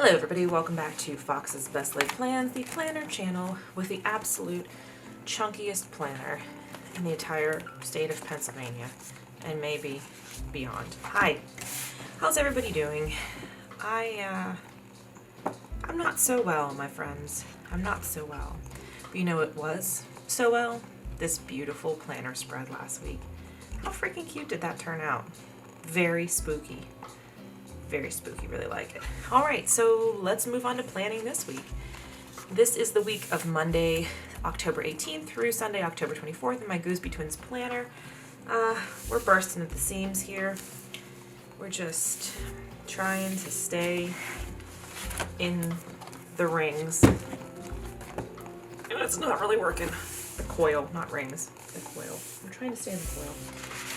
Hello everybody, welcome back to Fox's Best Laid Plans, the planner channel with the absolute chunkiest planner in the entire state of Pennsylvania and maybe beyond. Hi, how's everybody doing? I'm not so well, my friends. I'm not so well. But you know what was so well? This beautiful planner spread last week. How freaking cute did that turn out? Very spooky. Very spooky, really like it. All right, so let's move on to planning this week. This is the week of Monday, October 18th through Sunday, October 24th in my Gooseby Twins planner. We're bursting at the seams here. We're just trying to stay in the rings. And it's not really working. The coil, not rings, the coil. I'm trying to stay in the coil.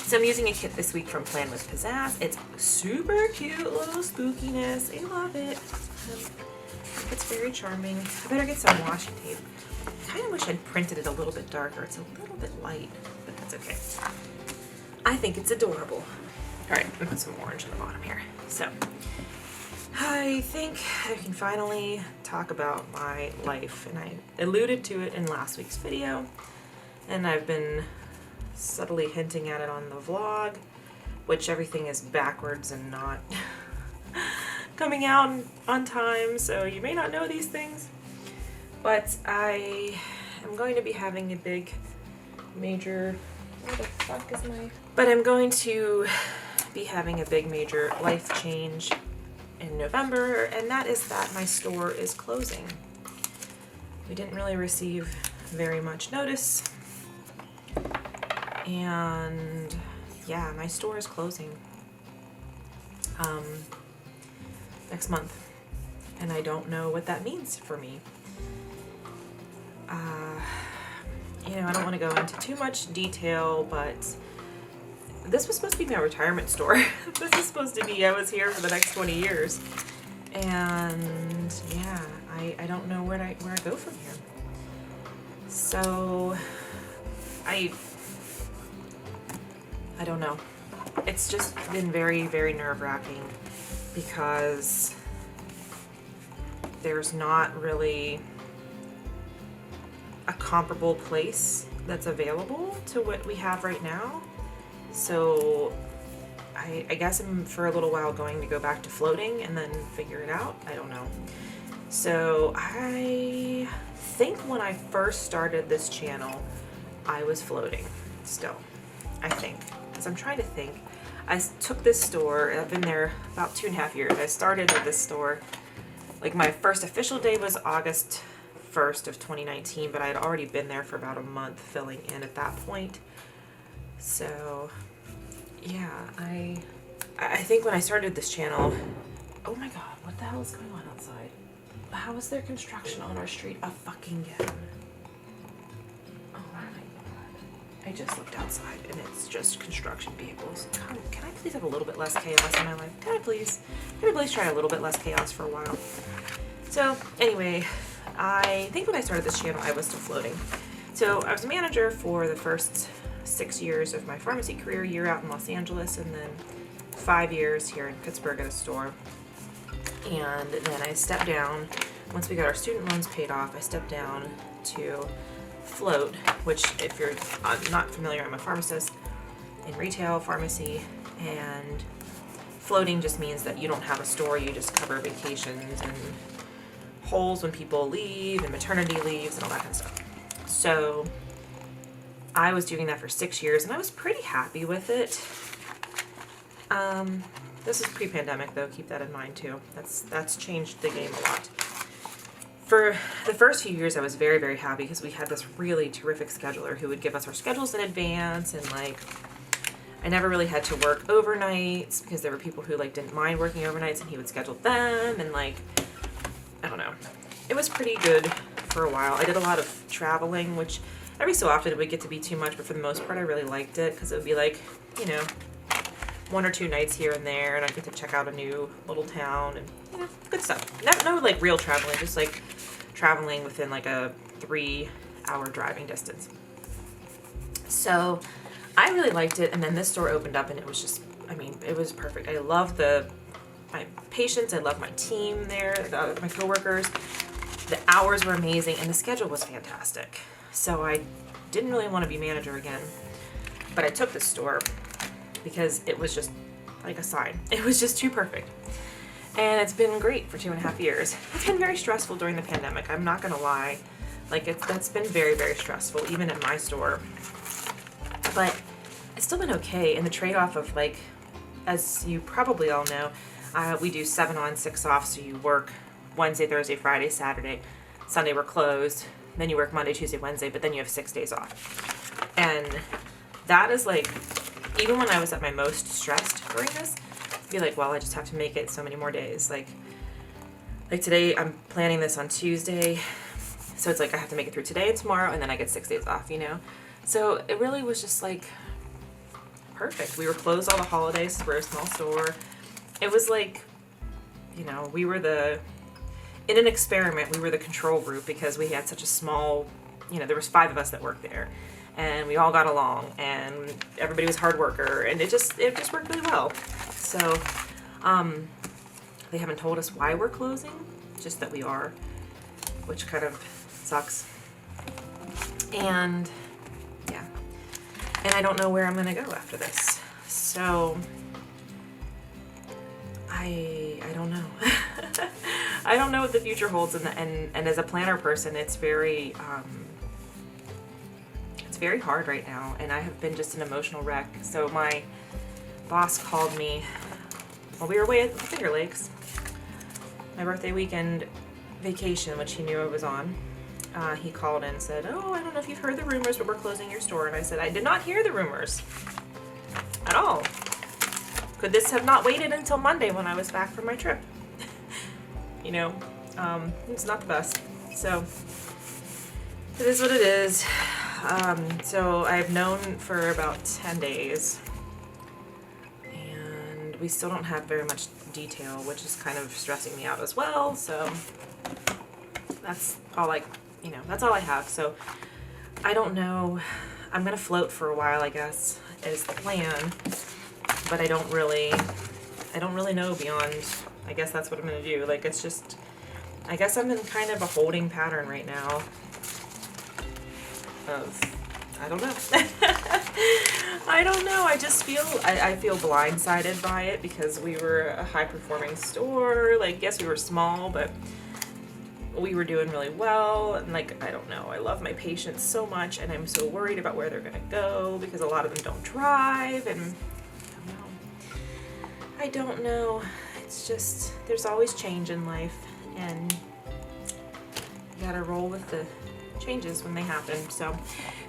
So I'm using a kit this week from Plan with Pizzazz. It's super cute, little spookiness. I love it. It's very charming. I better get some washi tape. I kind of wish I'd printed it a little bit darker. It's a little bit light, but that's okay. I think it's adorable. All right, I'm gonna put some orange in the bottom here. So I think I can finally talk about my life, and I alluded to it in last week's video, and I've been subtly hinting at it on the vlog, which everything is backwards and not coming out on time, so you may not know these things. But I am going to be having a big major I'm going to be having a big major life change in November, and that is that my store is closing. We didn't really receive very much notice. And yeah, my store is closing next month, and I don't know what that means for me. I don't want to go into too much detail, but this was supposed to be my retirement store. This is supposed to be, I was here for the next 20 years. And yeah, I don't know where I go from here. So I don't know. It's just been very, very nerve-wracking because there's not really a comparable place that's available to what we have right now. So I guess I'm for a little while going to go back to floating and then figure it out. I don't know. So I think when I first started this channel, I was floating still, I think. Because I'm trying to think. I took this store, I've been there about 2.5 years. I started at this store, like my first official day was August 1st of 2019, but I had already been there for about a month filling in at that point. So yeah, I think when I started this channel, oh my god, what the hell is going on outside? How is there construction on our street fucking again? Oh my god. I just looked outside and it's just construction vehicles. God, can I please have a little bit less chaos in my life? Can I please try a little bit less chaos for a while? So anyway, I think when I started this channel, I was still floating. So I was a manager for the first 6 years of my pharmacy career, year out in Los Angeles, and then 5 years here in Pittsburgh at a store. And then I stepped down, once we got our student loans paid off, I stepped down to float, which if you're not familiar, I'm a pharmacist in retail pharmacy, and floating just means that you don't have a store, you just cover vacations and holes when people leave and maternity leaves and all that kind of stuff. So I was doing that for 6 years and I was pretty happy with it. This is pre-pandemic though, keep that in mind too. That's changed the game a lot. For the first few years I was very, very happy because we had this really terrific scheduler who would give us our schedules in advance, and like I never really had to work overnights because there were people who like didn't mind working overnights and he would schedule them, and like I don't know. It was pretty good for a while. I did a lot of traveling, which every so often it would get to be too much, but for the most part I really liked it because it would be like, 1 or 2 nights here and there, and I'd get to check out a new little town and good stuff. No like real traveling, just like traveling within like a 3-hour driving distance. So I really liked it, and then this store opened up and it was just, it was perfect. I love the my patients. I loved my team there, my coworkers. The hours were amazing, and the schedule was fantastic. So I didn't really want to be manager again, but I took this store because it was just like a sign. It was just too perfect. And it's been great for 2.5 years. It's been very stressful during the pandemic. I'm not gonna lie. Like that's been very, very stressful, even at my store. But it's still been okay. And the trade-off of like, as you probably all know, we do 7 on, 6 off. So you work Wednesday, Thursday, Friday, Saturday, Sunday we're closed. Then you work Monday, Tuesday, Wednesday, but then you have 6 days off. And that is like, even when I was at my most stressed during this, I'd be like, well, I just have to make it so many more days. Like today, I'm planning this on Tuesday. So it's like I have to make it through today and tomorrow, and then I get 6 days off, you know? So it really was just like perfect. We were closed all the holidays. We're a small store. It was like, you know, we were in an experiment, we were the control group because we had such a small, you know, there was 5 of us that worked there, and we all got along, and everybody was hard worker, and it just worked really well. So, they haven't told us why we're closing, just that we are, which kind of sucks. And yeah, and I don't know where I'm gonna go after this. So I don't know. I don't know what the future holds, and as a planner person, it's very hard right now, and I have been just an emotional wreck. So my boss called me while we were away at the Finger Lakes, my birthday weekend vacation, which he knew I was on. He called in and said, "Oh, I don't know if you've heard the rumors, but we're closing your store." And I said, "I did not hear the rumors at all. Could this have not waited until Monday when I was back from my trip?" You know, it's not the best. So it is what it is. So I've known for about 10 days, and we still don't have very much detail, which is kind of stressing me out as well. So that's all that's all I have. So I don't know. I'm gonna float for a while, I guess, is the plan, but I don't really know beyond. I guess that's what I'm gonna do. Like, it's just, I guess I'm in kind of a holding pattern right now of, I don't know. I don't know. I just feel, I feel blindsided by it because we were a high performing store. Like, yes, we were small, but we were doing really well. And like, I don't know. I love my patients so much, and I'm so worried about where they're gonna go because a lot of them don't drive, and I don't know. It's just, there's always change in life, and you gotta roll with the changes when they happen. So,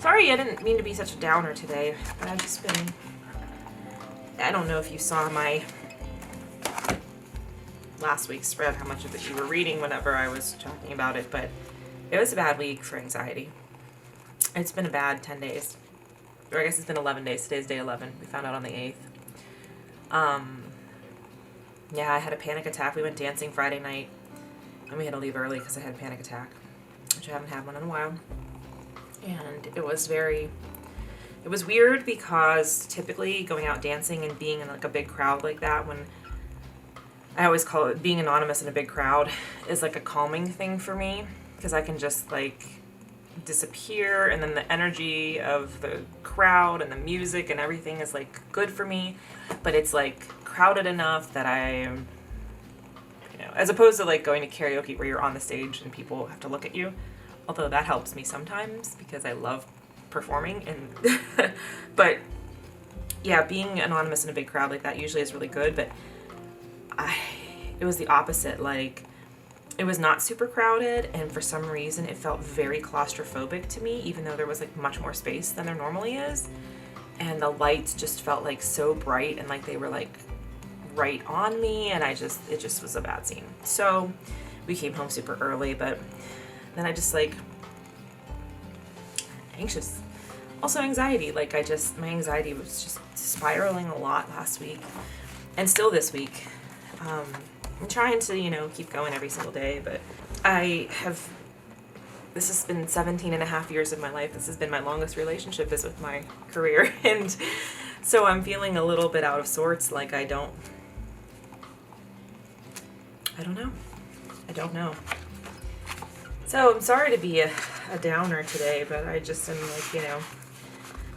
sorry, I didn't mean to be such a downer today, but I've just been, I don't know if you saw my last week's spread, how much of it you were reading whenever I was talking about it, but it was a bad week for anxiety. It's been a bad 10 days, or I guess it's been 11 days. Today's day 11. We found out on the 8th. Yeah, I had a panic attack. We went dancing Friday night, and we had to leave early because I had a panic attack, which I haven't had one in a while. And it was weird because typically going out dancing and being in like a big crowd like that, when I always call it being anonymous in a big crowd, is like a calming thing for me because I can just like disappear, and then the energy of the crowd and the music and everything is like good for me, but it's like crowded enough that I am, as opposed to like going to karaoke where you're on the stage and people have to look at you, although that helps me sometimes because I love performing, and but yeah, being anonymous in a big crowd like that usually is really good, but it was the opposite. Like, it was not super crowded, and for some reason it felt very claustrophobic to me, even though there was like much more space than there normally is, and the lights just felt like so bright and like they were like right on me, and it just was a bad scene. So we came home super early, but then I just like anxious, also anxiety. Like my anxiety was just spiraling a lot last week, and still this week. I'm trying to, keep going every single day, but this has been 17 and a half years of my life. This has been my longest relationship is with my career. And so I'm feeling a little bit out of sorts. Like I don't I don't know. I don't know. So I'm sorry to be a downer today, but I just am like, you know,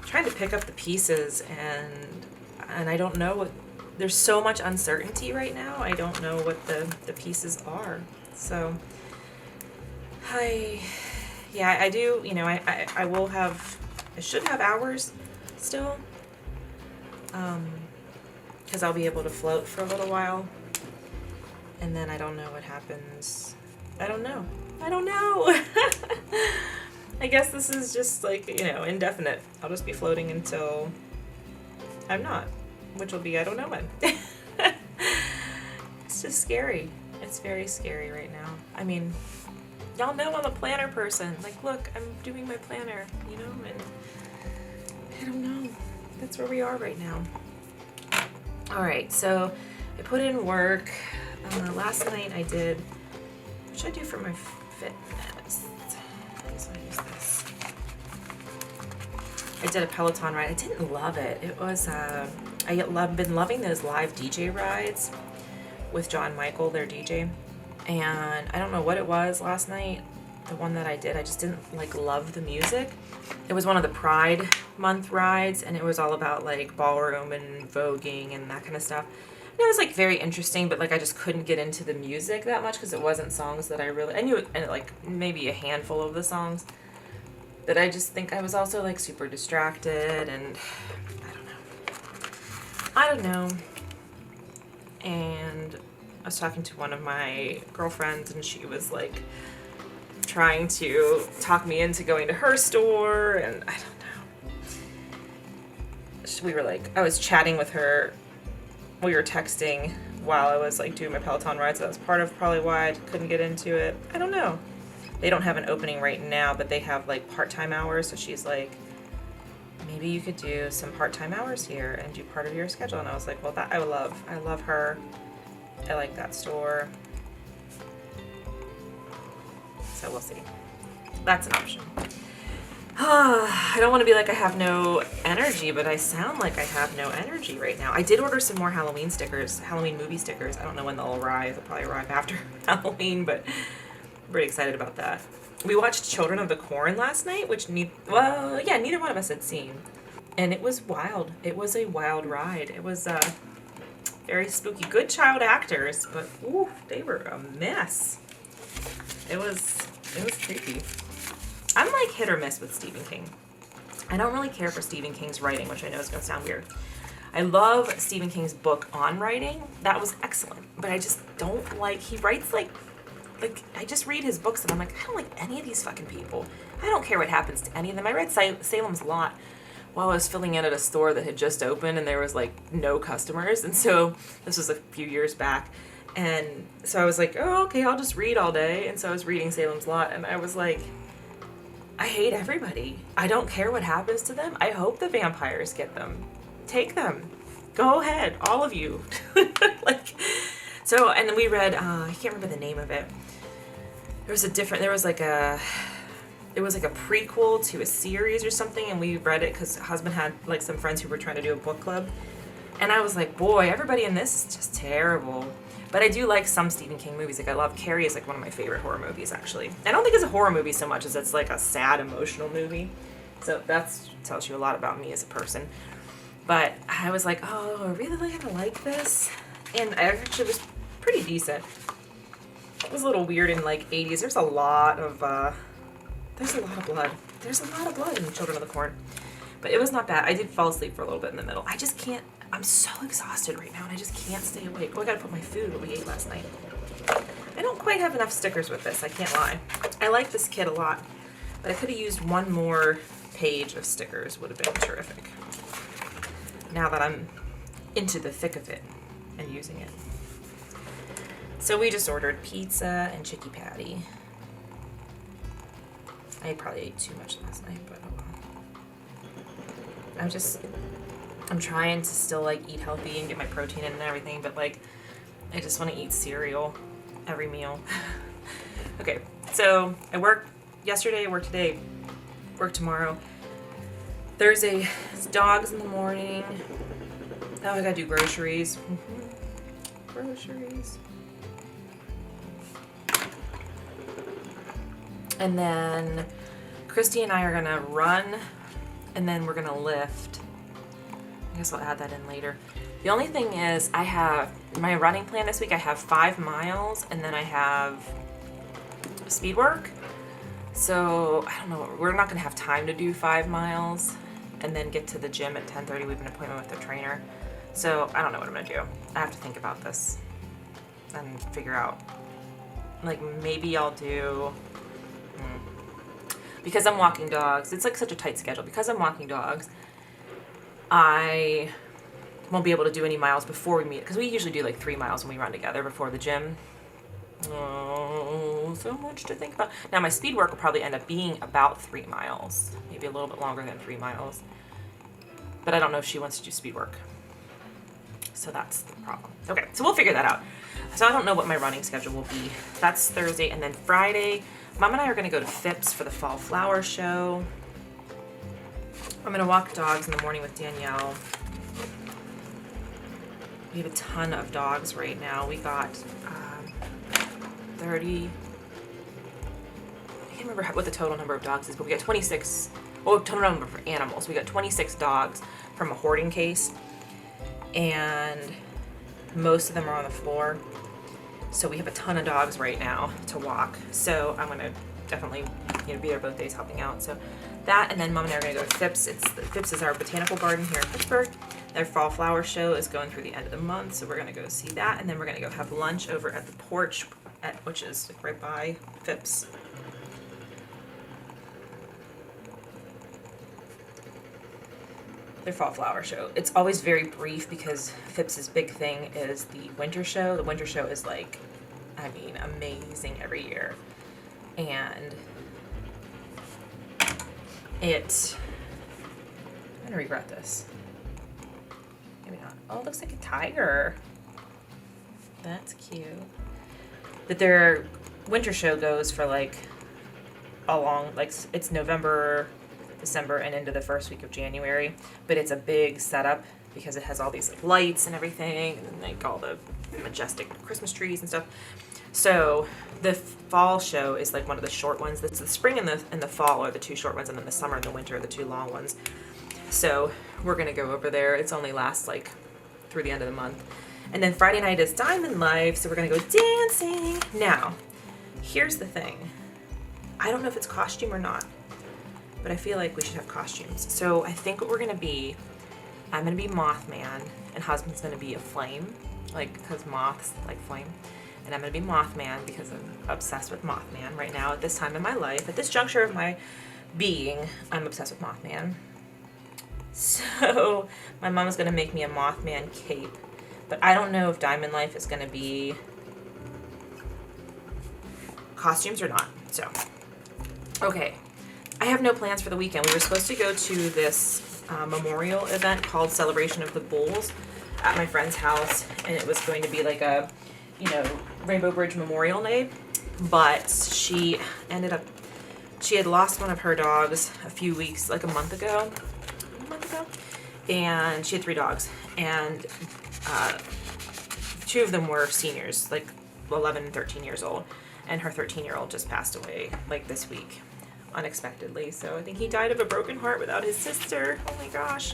trying to pick up the pieces, and I don't know what, there's so much uncertainty right now. I don't know what the pieces are. So I do, you know, I will have, I should have hours still, because I'll be able to float for a little while, and then I don't know what happens. I don't know. I guess this is just like, you know, indefinite. I'll just be floating until I'm not, which will be, I don't know when. It's just scary. It's very scary right now. I mean, y'all know I'm a planner person. Like, look, I'm doing my planner, you know, and I don't know. That's where we are right now. All right, so I put in work. Last night I did, what should I do for my fitness? So I use this. I did a Peloton ride. I didn't love it. It was, been loving those live DJ rides with John Michael, their DJ. And I don't know what it was last night. The one that I did, I just didn't like love the music. It was one of the Pride Month rides, and it was all about like ballroom and voguing and that kind of stuff. And it was like very interesting, but like I just couldn't get into the music that much because it wasn't songs that I knew, and like maybe a handful of the songs. But I just think I was also like super distracted, and I don't know. And I was talking to one of my girlfriends, and she was like trying to talk me into going to her store, and I don't know. We were like, I was chatting with her. We were texting while I was like doing my Peloton ride, so that was part of probably why I couldn't get into it. I don't know. They don't have an opening right now, but they have like part-time hours, so she's like, maybe you could do some part-time hours here and do part of your schedule. And I was like, well, that I would love. I love her. I like that store. So we'll see. That's an option. I don't want to be like I have no energy, but I sound like I have no energy right now. I did order some more Halloween stickers, Halloween movie stickers. I don't know when they'll arrive. They'll probably arrive after Halloween, but I'm pretty excited about that. We watched Children of the Corn last night, which neither one of us had seen. And it was wild. It was a wild ride. It was very spooky. Good child actors, but ooh, they were a mess. It was creepy. I'm like hit or miss with Stephen King. I don't really care for Stephen King's writing, which I know is going to sound weird. I love Stephen King's book on writing. That was excellent. But I just don't like, he writes like I just read his books and I'm like, I don't like any of these fucking people. I don't care what happens to any of them. I read Salem's Lot while I was filling in at a store that had just opened and there was like no customers. And so this was a few years back. And so I was like, oh, okay, I'll just read all day. And so I was reading Salem's Lot and I was like, I hate everybody. I don't care what happens to them. I hope the vampires get them. Take them. Go ahead, all of you. And then we read, I can't remember the name of it. It was a prequel to a series or something, and we read it because husband had like some friends who were trying to do a book club. And I was like, boy, everybody in this is just terrible. But I do like some Stephen King movies. Like I love Carrie is like one of my favorite horror movies, actually. I don't think it's a horror movie so much as it's like a sad, emotional movie. So that tells you a lot about me as a person. But I was like, oh, I really gonna like this? And I actually was pretty decent. It was a little weird in like 80s. There's a lot of blood. There's a lot of blood in Children of the Corn. But it was not bad. I did fall asleep for a little bit in the middle. I just can't. I'm so exhausted right now and I just can't stay awake. Oh, I gotta put my food what we ate last night. I don't quite have enough stickers with this, I can't lie. I like this kit a lot, but I could have used one more page of stickers. Would have been terrific. Now that I'm into the thick of it and using it. So we just ordered pizza and chicky patty. I probably ate too much last night, but oh well. I'm trying to still like eat healthy and get my protein in and everything, but like I just want to eat cereal every meal. Okay, so I worked yesterday, I worked today, work tomorrow. Thursday, it's dogs in the morning. Now I gotta do groceries. Groceries. And then Christy and I are gonna run, and then we're gonna lift. I guess I'll add that in later. The only thing is, I have my running plan this week. I have 5 miles, and then I have speed work. So I don't know. We're not gonna have time to do 5 miles, and then get to the gym at 10:30. We have an appointment with the trainer. So I don't know what I'm gonna do. I have to think about this and figure out. Like maybe I'll do. Because I'm walking dogs, it's like such a tight schedule. Because I'm walking dogs, I won't be able to do any miles before we meet. Because we usually do like 3 miles when we run together before the gym. Oh, so much to think about. Now my speed work will probably end up being about 3 miles. Maybe a little bit longer than 3 miles. But I don't know if she wants to do speed work. So that's the problem. Okay, so we'll figure that out. So I don't know what my running schedule will be. That's Thursday. And then Friday, Mom and I are going to go to Phipps for the fall flower show. I'm going to walk dogs in the morning with Danielle. We have a ton of dogs right now. We got 30. I can't remember what the total number of dogs is, but we got 26. Oh, total number of animals. We got 26 dogs from a hoarding case. And most of them are on the floor. So we have a ton of dogs right now to walk. So I'm gonna definitely, be there both days helping out. So that, and then Mom and I are gonna go to Phipps. Phipps is our botanical garden here in Pittsburgh. Their fall flower show is going through the end of the month, so we're gonna go see that, and then we're gonna go have lunch over at the porch, which is right by Phipps. Their fall flower show. It's always very brief because Phipps's big thing is the winter show. The winter show is like, amazing every year. And I'm gonna regret this. Maybe not. Oh, it looks like a tiger. That's cute. But their winter show goes for it's November, December, and into the first week of January. But it's a big setup because it has all these lights and everything, and then all the majestic Christmas trees and stuff. So the fall show is one of the short ones. That's the spring and the fall are the 2 short ones, and then the summer and the winter are the 2 long ones. So we're gonna go over there. It's only lasts through the end of the month. And then Friday night is Diamond Life, so we're gonna go dancing. Now, here's the thing. I don't know if it's costume or not, but I feel like we should have costumes. So I think what we're gonna be, I'm gonna be Mothman, and husband's gonna be a flame, because moths like flame. And I'm gonna be Mothman because I'm obsessed with Mothman right now at this time in my life. At this juncture of my being, I'm obsessed with Mothman. So my mom is gonna make me a Mothman cape, but I don't know if Diamond Life is gonna be costumes or not. So, okay. I have no plans for the weekend. We were supposed to go to this memorial event called Celebration of the Bulls at my friend's house, and it was going to be a, Rainbow Bridge Memorial Day, but she had lost one of her dogs a few weeks, a month ago, and she had 3 dogs, and 2 of them were seniors, 11 and 13 years old, and her 13-year-old just passed away, this week, unexpectedly. So I think he died of a broken heart without his sister. Oh my gosh.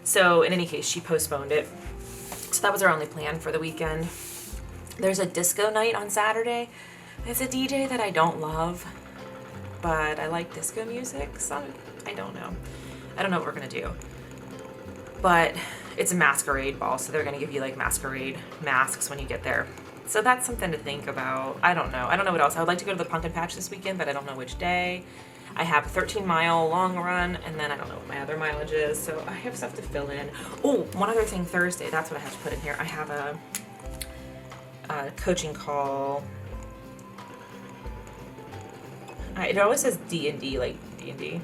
So in any case, she postponed it. So that was our only plan for the weekend. There's a disco night on Saturday. It's a DJ that I don't love, but I like disco music, so I don't know. I don't know what we're gonna do. But it's a masquerade ball, so they're gonna give you masquerade masks when you get there. So that's something to think about. I don't know what else. I would like to go to the pumpkin patch this weekend, but I don't know which day. I have a 13-mile long run, and then I don't know what my other mileage is, so I have stuff to fill in. Oh, one other thing, Thursday, that's what I have to put in here. I have a coaching call. It always says D&D, D&D.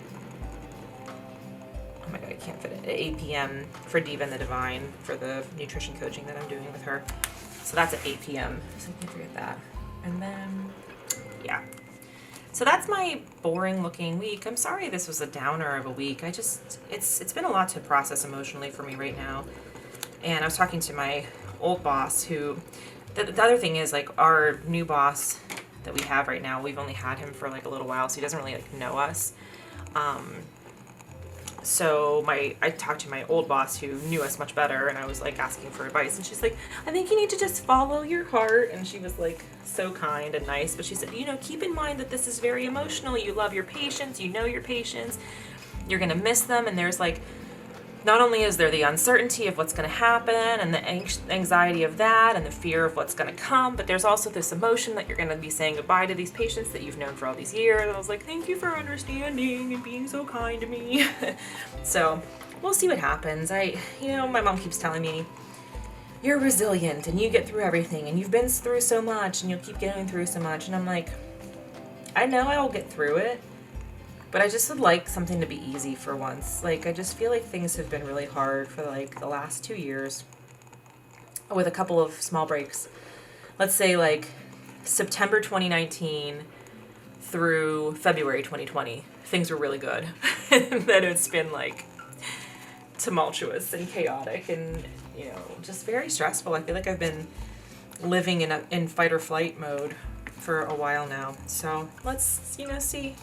Oh my god, I can't fit it. At 8 p.m. for Diva and the Divine for the nutrition coaching that I'm doing with her. So that's at 8 p.m. So I can't forget that. And then, yeah. So that's my boring looking week. I'm sorry this was a downer of a week. It's been a lot to process emotionally for me right now. And I was talking to my old boss who, the other thing is our new boss, that we have right now. We've only had him for like a little while, so he doesn't really like know us. So I talked to my old boss who knew us much better, and I was like asking for advice, and she's like, I think you need to just follow your heart. And she was like so kind and nice, but she said, you know, keep in mind that this is very emotional. You love your patients, you know your patients, you're gonna miss them, and there's like, not only is there the uncertainty of what's going to happen and the anxiety of that and the fear of what's going to come, but there's also this emotion that you're going to be saying goodbye to these patients that you've known for all these years. And I was like, thank you for understanding and being so kind to me. So we'll see what happens. My mom keeps telling me, you're resilient and you get through everything and you've been through so much and you'll keep getting through so much. And I'm like, I know I'll get through it. But I just would like something to be easy for once. Like, I just feel like things have been really hard for like the last 2 years with a couple of small breaks. Let's say like September 2019 through February 2020, things were really good. And then it's been like tumultuous and chaotic and, you know, just very stressful. I feel like I've been living in fight or flight mode for a while now. So let's, see.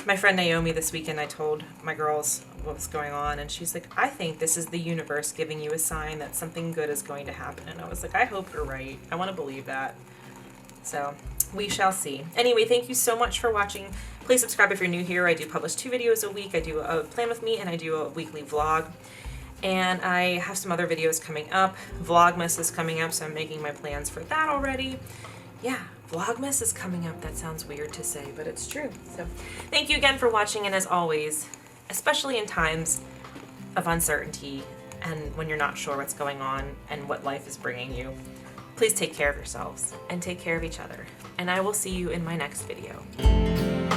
My friend Naomi this weekend, I told my girls what was going on, and she's like, I think this is the universe giving you a sign that something good is going to happen. And I was like, I hope you're right. I want to believe that. So we shall see. Anyway, thank you so much for watching. Please subscribe if you're new here. I do publish 2 videos a week. I do a plan with me, and I do a weekly vlog. And I have some other videos coming up. Vlogmas is coming up, so I'm making my plans for that already. Yeah, Vlogmas is coming up. That sounds weird to say, but it's true. So thank you again for watching, and as always, especially in times of uncertainty and when you're not sure what's going on and what life is bringing you, please take care of yourselves and take care of each other. And I will see you in my next video.